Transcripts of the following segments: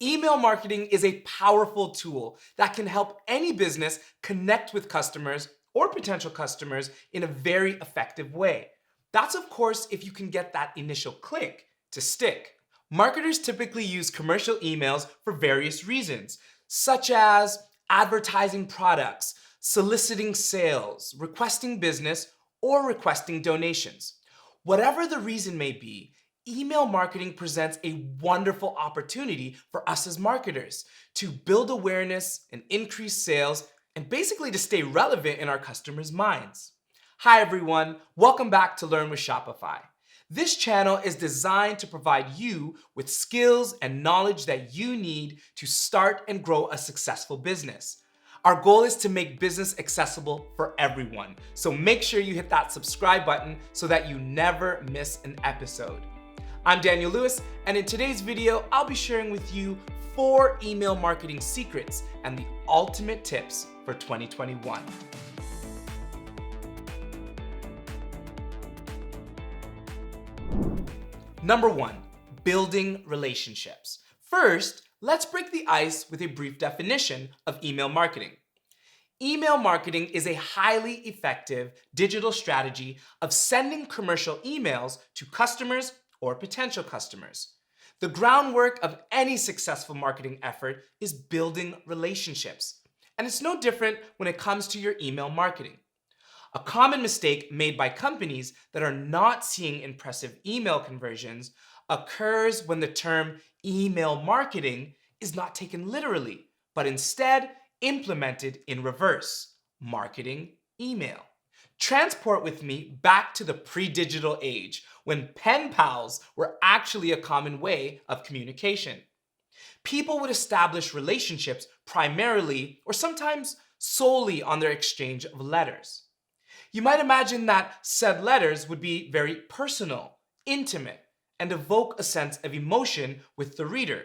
Email marketing is a powerful tool that can help any business connect with customers or potential customers in a very effective way. That's, of course, if you can get that initial click to stick. Marketers typically use commercial emails for various reasons, such as advertising products, soliciting sales, requesting business, or requesting donations. Whatever the reason may be, email marketing presents a wonderful opportunity for us as marketers to build awareness and increase sales and basically to stay relevant in our customers' minds. Hi everyone, welcome back to Learn with Shopify. This channel is designed to provide you with skills and knowledge that you need to start and grow a successful business. Our goal is to make business accessible for everyone, so make sure you hit that subscribe button so that you never miss an episode. I'm Daniel Lewis, and in today's video, I'll be sharing with you 4 email marketing secrets and the ultimate tips for 2021. Number 1, building relationships. First, let's break the ice with a brief definition of email marketing. Email marketing is a highly effective digital strategy of sending commercial emails to customers or potential customers. The groundwork of any successful marketing effort is building relationships, and it's no different when it comes to your email marketing. A common mistake made by companies that are not seeing impressive email conversions occurs when the term email marketing is not taken literally, but instead implemented in reverse, marketing email. Transport with me back to the pre-digital age when pen pals were actually a common way of communication. People would establish relationships primarily or sometimes solely on their exchange of letters. You might imagine that said letters would be very personal, intimate, and evoke a sense of emotion with the reader.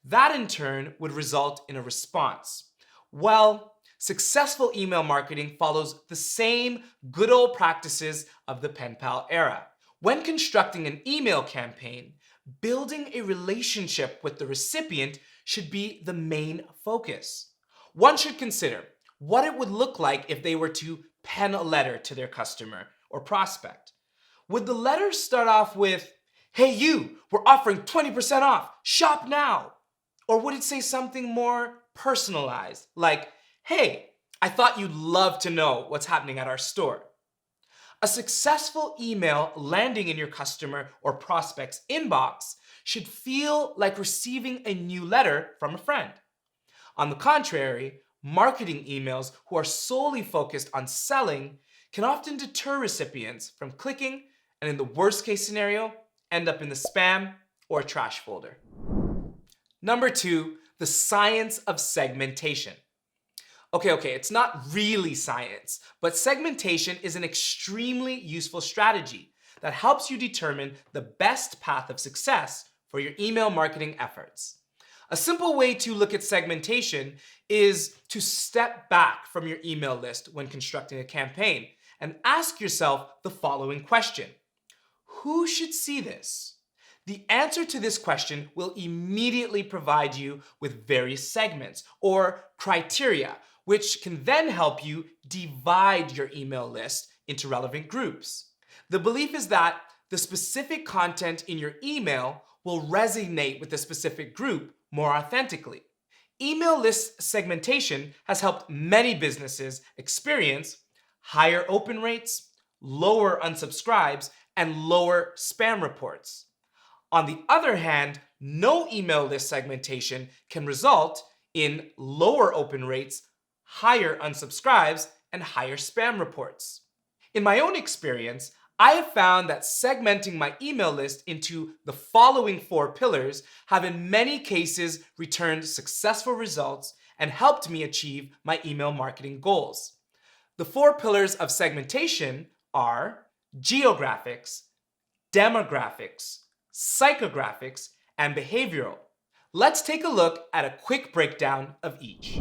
That in turn would result in a response. Well, successful email marketing follows the same good old practices of the pen pal era. When constructing an email campaign, building a relationship with the recipient should be the main focus. One should consider what it would look like if they were to pen a letter to their customer or prospect. Would the letter start off with, "Hey you, we're offering 20% off, shop now"? Or would it say something more personalized, like, "Hey, I thought you'd love to know what's happening at our store"? A successful email landing in your customer or prospect's inbox should feel like receiving a new letter from a friend. On the contrary, marketing emails who are solely focused on selling can often deter recipients from clicking and, in the worst case scenario, end up in the spam or trash folder. Number 2, the science of segmentation. Okay, it's not really science, but segmentation is an extremely useful strategy that helps you determine the best path of success for your email marketing efforts. A simple way to look at segmentation is to step back from your email list when constructing a campaign and ask yourself the following question: who should see this? The answer to this question will immediately provide you with various segments or criteria, which can then help you divide your email list into relevant groups. The belief is that the specific content in your email will resonate with the specific group more authentically. Email list segmentation has helped many businesses experience higher open rates, lower unsubscribes, and lower spam reports. On the other hand, no email list segmentation can result in lower open rates, higher unsubscribes, and higher spam reports. In my own experience, I have found that segmenting my email list into the following 4 pillars have in many cases returned successful results and helped me achieve my email marketing goals. The 4 pillars of segmentation are geographics, demographics, psychographics, and behavioral. Let's take a look at a quick breakdown of each.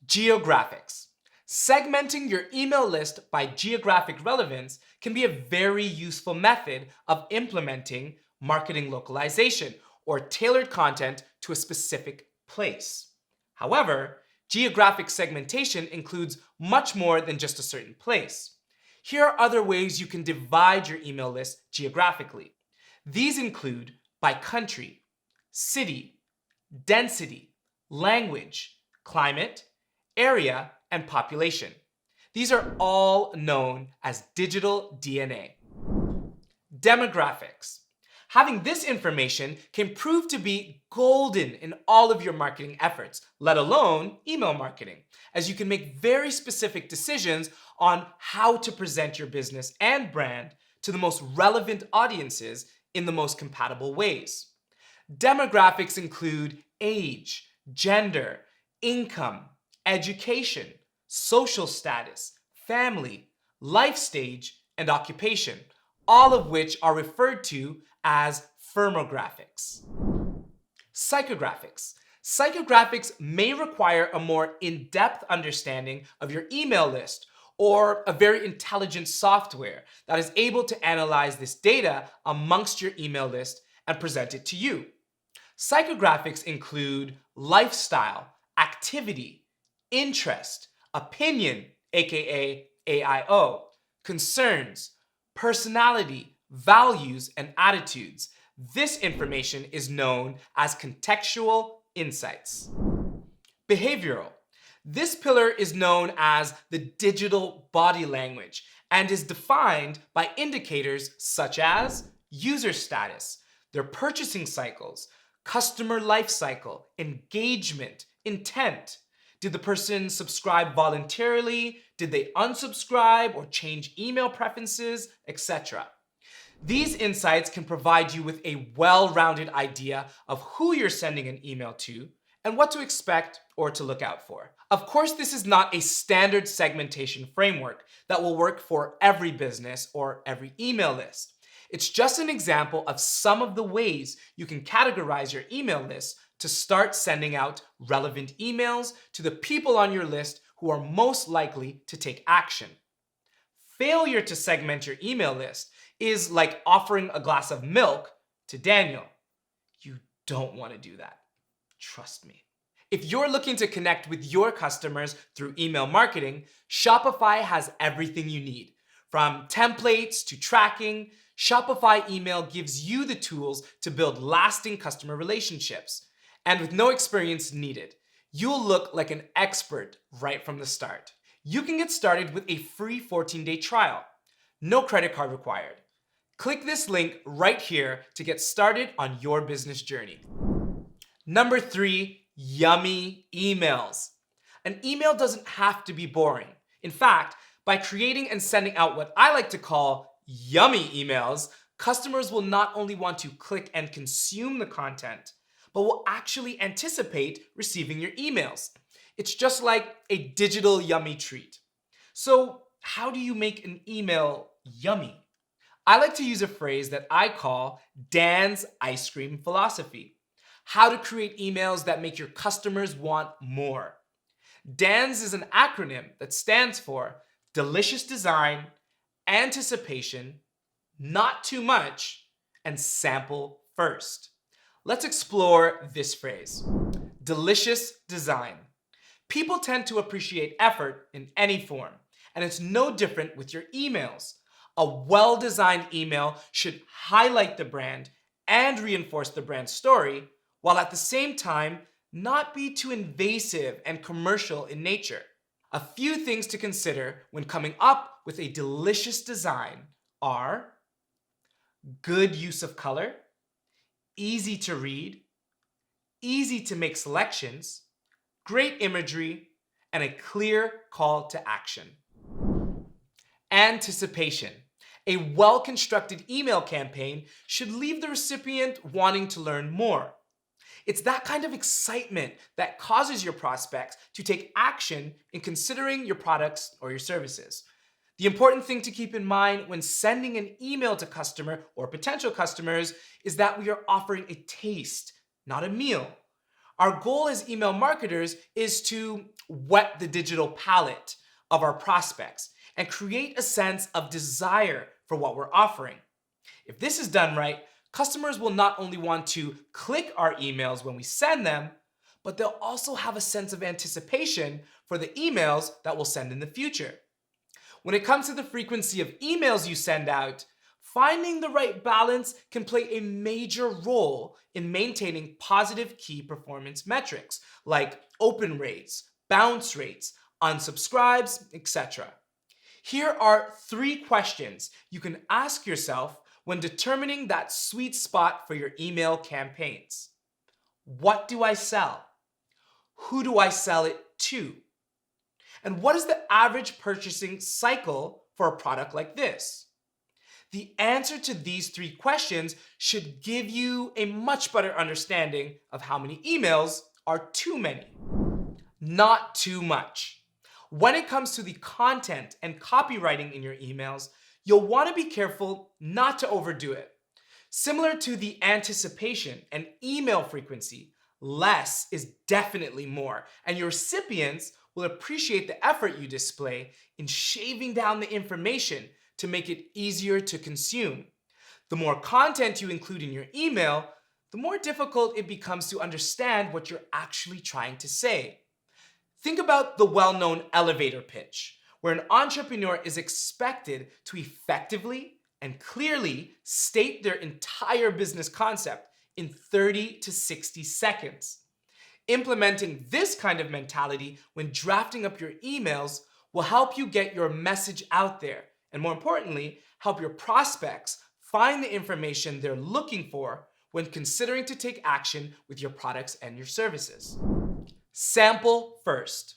Geographics. Segmenting your email list by geographic relevance can be a very useful method of implementing marketing localization or tailored content to a specific place. However, geographic segmentation includes much more than just a certain place. Here are other ways you can divide your email list geographically. These include by country, city, density, language, climate, area, and population. These are all known as digital DNA. Demographics. Having this information can prove to be golden in all of your marketing efforts, let alone email marketing, as you can make very specific decisions on how to present your business and brand to the most relevant audiences in the most compatible ways. Demographics include age, gender, income, education, social status, family, life stage, and occupation, all of which are referred to as firmographics. Psychographics. Psychographics may require a more in-depth understanding of your email list or a very intelligent software that is able to analyze this data amongst your email list and present it to you. Psychographics include lifestyle, activity, interest, opinion, aka AIO, concerns, personality, values, and attitudes. This information is known as contextual insights. Behavioral. This pillar is known as the digital body language and is defined by indicators such as user status, their purchasing cycles, customer life cycle, engagement, intent. Did the person subscribe voluntarily? Did they unsubscribe or change email preferences, etc.? These insights can provide you with a well-rounded idea of who you're sending an email to and what to expect or to look out for. Of course, this is not a standard segmentation framework that will work for every business or every email list. It's just an example of some of the ways you can categorize your email list to start sending out relevant emails to the people on your list who are most likely to take action. Failure to segment your email list is like offering a glass of milk to Daniel. You don't want to do that. Trust me. If you're looking to connect with your customers through email marketing, Shopify has everything you need. From templates to tracking, Shopify email gives you the tools to build lasting customer relationships. And with no experience needed, you'll look like an expert right from the start. You can get started with a free 14-day trial. No credit card required. Click this link right here to get started on your business journey. Number 3, yummy emails. An email doesn't have to be boring. In fact, by creating and sending out what I like to call yummy emails, customers will not only want to click and consume the content, but will actually anticipate receiving your emails. It's just like a digital yummy treat. So how do you make an email yummy? I like to use a phrase that I call Dan's ice cream philosophy. How to create emails that make your customers want more. DANS is an acronym that stands for delicious design, anticipation, not too much, and sample first. Let's explore this phrase. Delicious design. People tend to appreciate effort in any form, and it's no different with your emails. A well-designed email should highlight the brand and reinforce the brand story, while at the same time not be too invasive and commercial in nature. A few things to consider when coming up with a delicious design are good use of color, easy to read, easy to make selections, great imagery, and a clear call to action. Anticipation. A well-constructed email campaign should leave the recipient wanting to learn more. It's that kind of excitement that causes your prospects to take action in considering your products or your services. The important thing to keep in mind when sending an email to customer or potential customers is that we are offering a taste, not a meal. Our goal as email marketers is to whet the digital palate of our prospects and create a sense of desire for what we're offering. If this is done right, Customers will not only want to click our emails when we send them, but they'll also have a sense of anticipation for the emails that we'll send in the future. When it comes to the frequency of emails you send out, finding the right balance can play a major role in maintaining positive key performance metrics like open rates, bounce rates, unsubscribes, etc. Here are 3 questions you can ask yourself when determining that sweet spot for your email campaigns. What do I sell? Who do I sell it to? And what is the average purchasing cycle for a product like this? The answer to these 3 questions should give you a much better understanding of how many emails are too many. Not too much. When it comes to the content and copywriting in your emails, you'll want to be careful not to overdo it. Similar to the anticipation and email frequency, less is definitely more, and your recipients will appreciate the effort you display in shaving down the information to make it easier to consume. The more content you include in your email, the more difficult it becomes to understand what you're actually trying to say. Think about the well-known elevator pitch, where an entrepreneur is expected to effectively and clearly state their entire business concept in 30 to 60 seconds. Implementing this kind of mentality when drafting up your emails will help you get your message out there, and more importantly, help your prospects find the information they're looking for when considering to take action with your products and your services. Sample first.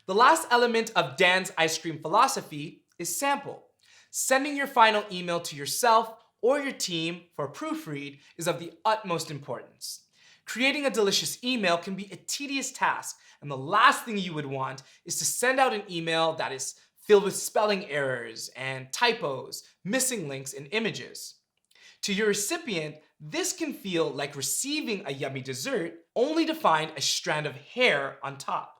The last element of Dan's ice cream philosophy is sample. Sending your final email to yourself or your team for a proofread is of the utmost importance. Creating a delicious email can be a tedious task, and the last thing you would want is to send out an email that is filled with spelling errors and typos, missing links and images. To your recipient, this can feel like receiving a yummy dessert only to find a strand of hair on top.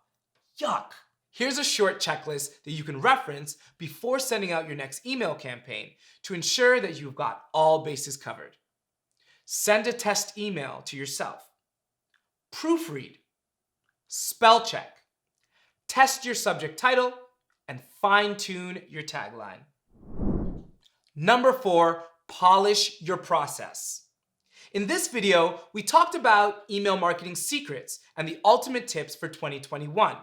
Yuck! Here's a short checklist that you can reference before sending out your next email campaign to ensure that you've got all bases covered. Send a test email to yourself. Proofread. Spell check. Test your subject title and fine-tune your tagline. Number 4, polish your process. In this video, we talked about email marketing secrets and the ultimate tips for 2021.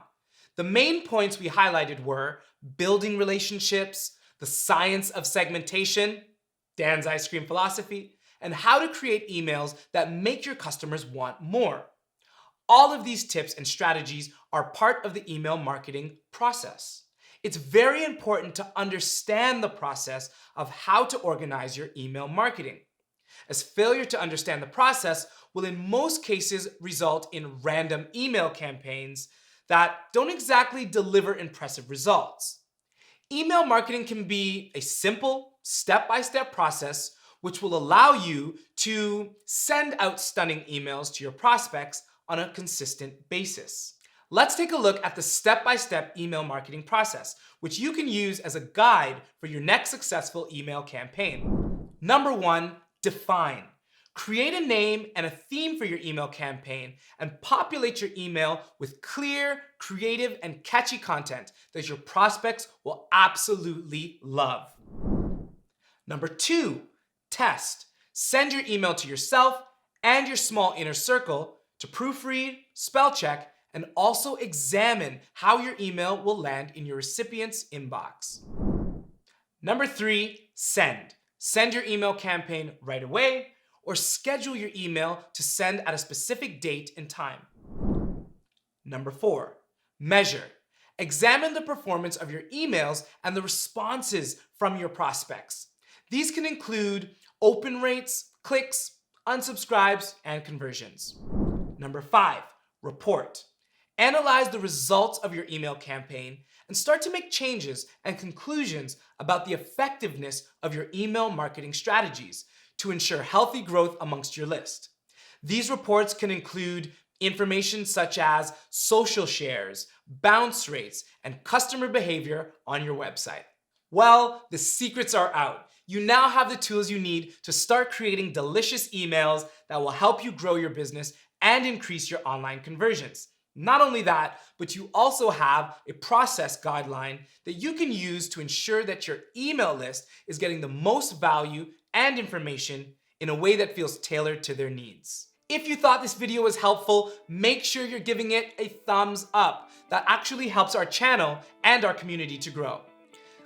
The main points we highlighted were building relationships, the science of segmentation, Dan's ice cream philosophy, and how to create emails that make your customers want more. All of these tips and strategies are part of the email marketing process. It's very important to understand the process of how to organize your email marketing, as failure to understand the process will in most cases result in random email campaigns that don't exactly deliver impressive results. Email marketing can be a simple, step-by-step process which will allow you to send out stunning emails to your prospects on a consistent basis. Let's take a look at the step-by-step email marketing process, which you can use as a guide for your next successful email campaign. Number 1, define. Create a name and a theme for your email campaign and populate your email with clear, creative, and catchy content that your prospects will absolutely love. Number 2, test. Send your email to yourself and your small inner circle to proofread, spell check, and also examine how your email will land in your recipient's inbox. Number 3, send. Send your email campaign right away or schedule your email to send at a specific date and time. Number 4, measure. Examine the performance of your emails and the responses from your prospects. These can include open rates, clicks, unsubscribes, and conversions. Number 5, report. Analyze the results of your email campaign and start to make changes and conclusions about the effectiveness of your email marketing strategies to ensure healthy growth amongst your list. These reports can include information such as social shares, bounce rates, and customer behavior on your website. Well, the secrets are out. You now have the tools you need to start creating delicious emails that will help you grow your business and increase your online conversions. Not only that, but you also have a process guideline that you can use to ensure that your email list is getting the most value and information in a way that feels tailored to their needs. If you thought this video was helpful, make sure you're giving it a thumbs up. That actually helps our channel and our community to grow.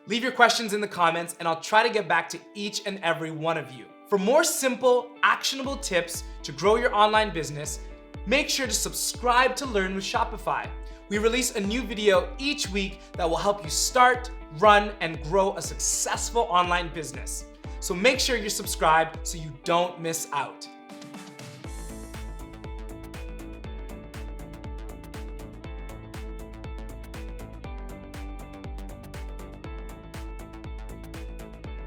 Leave your questions in the comments and I'll try to get back to each and every one of you. For more simple, actionable tips to grow your online business, make sure to subscribe to Learn with Shopify. We release a new video each week that will help you start, run, and grow a successful online business. So make sure you're subscribed so you don't miss out.